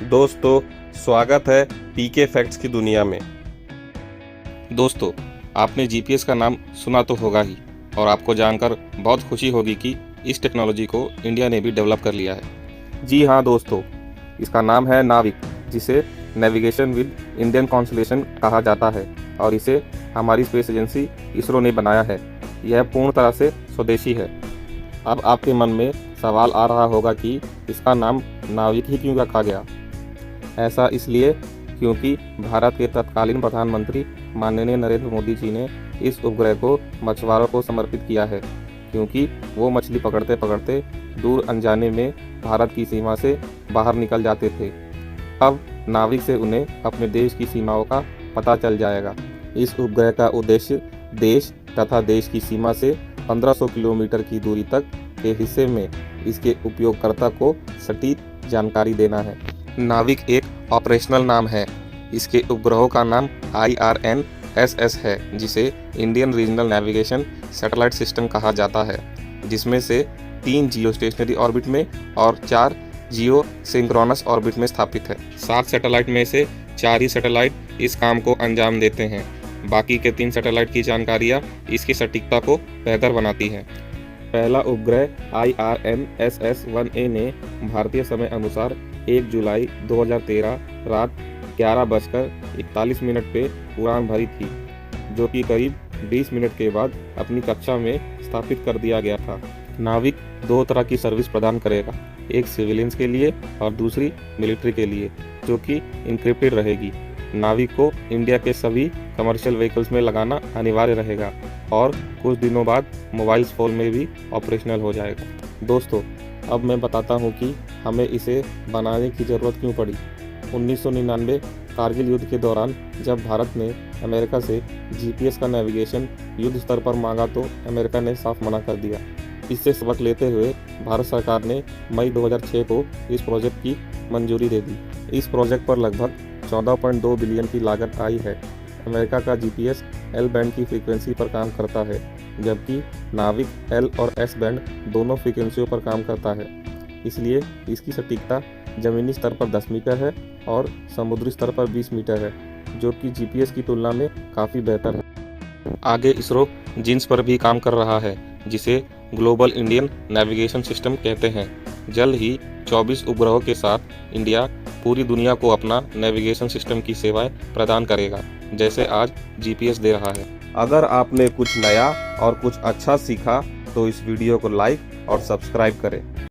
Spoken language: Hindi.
दोस्तों, स्वागत है पीके फैक्ट्स की दुनिया में। दोस्तों, आपने जीपीएस का नाम सुना तो होगा ही और आपको जानकर बहुत खुशी होगी कि इस टेक्नोलॉजी को इंडिया ने भी डेवलप कर लिया है। जी हाँ दोस्तों, इसका नाम है नाविक, जिसे नेविगेशन विद इंडियन कॉन्स्टलेशन कहा जाता है और इसे हमारी स्पेस एजेंसी इसरो ने बनाया है। यह पूर्ण तरह से स्वदेशी है। अब आपके मन में सवाल आ रहा होगा कि इसका नाम नाविक ही क्यों रखा गया। ऐसा इसलिए क्योंकि भारत के तत्कालीन प्रधानमंत्री माननीय नरेंद्र मोदी जी ने इस उपग्रह को मछुआरों को समर्पित किया है, क्योंकि वो मछली पकड़ते पकड़ते दूर अनजाने में भारत की सीमा से बाहर निकल जाते थे। अब नाविक से उन्हें अपने देश की सीमाओं का पता चल जाएगा। इस उपग्रह का उद्देश्य देश तथा देश की सीमा से 1500 किलोमीटर की दूरी तक के हिस्से में इसके उपयोगकर्ता को सटीक जानकारी देना है। नाविक एक ऑपरेशनल नाम है। इसके उपग्रहों का नाम IRNSS है, जिसे Indian regional navigation satellite system कहा जाता है, जिसमें से 3 जियो स्टेशनरी ऑर्बिट में और 4 जियो सिंक्रोनस ऑर्बिट में स्थापित है। 7 सैटेलाइट में से 4 ही सैटेलाइट इस काम को अंजाम देते हैं। बाकी के 3 सैटेलाइट की जानकारियाँ इसकी सटीकता को बेहतर बनाती हैं। पहला उपग्रह IRNSS-1A ने भारतीय समय अनुसार 1 जुलाई 2013 रात 11:41 पे उड़ान भरी थी, जो कि करीब 20 मिनट के बाद अपनी कक्षा में स्थापित कर दिया गया था। नाविक 2 तरह की सर्विस प्रदान करेगा, एक सिविलियंस के लिए और दूसरी मिलिट्री के लिए, जो कि इनक्रिप्टेड रहेगी। नाविक को इंडिया के सभी कमर्शियल व्हीकल्स में लगाना अनिवार्य रहेगा और कुछ दिनों बाद मोबाइल फ़ोन में भी ऑपरेशनल हो जाएगा। दोस्तों, अब मैं बताता हूँ कि हमें इसे बनाने की ज़रूरत क्यों पड़ी। 1999 कारगिल युद्ध के दौरान जब भारत ने अमेरिका से जीपीएस का नेविगेशन युद्ध स्तर पर मांगा तो अमेरिका ने साफ मना कर दिया। इससे सबक लेते हुए भारत सरकार ने मई 2006 को इस प्रोजेक्ट की मंजूरी दे दी। इस प्रोजेक्ट पर लगभग 14.2 बिलियन की लागत आई है। अमेरिका का जीपीएस एल बैंड की फ्रीक्वेंसी पर काम करता है, जबकि नाविक एल और एस बैंड दोनों फ्रीक्वेंसियों पर काम करता है। इसलिए इसकी सटीकता जमीनी स्तर पर 10 मीटर है और समुद्री स्तर पर 20 मीटर है, जो कि जीपीएस की तुलना में काफ़ी बेहतर है। आगे इसरो जिन्स पर भी काम कर रहा है, जिसे ग्लोबल इंडियन नेविगेशन सिस्टम कहते हैं। जल्द ही 24 उपग्रहों के साथ इंडिया पूरी दुनिया को अपना नेविगेशन सिस्टम की सेवाएं प्रदान करेगा, जैसे आज जीपीएस दे रहा है। अगर आपने कुछ नया और कुछ अच्छा सीखा तो इस वीडियो को लाइक और सब्सक्राइब करें।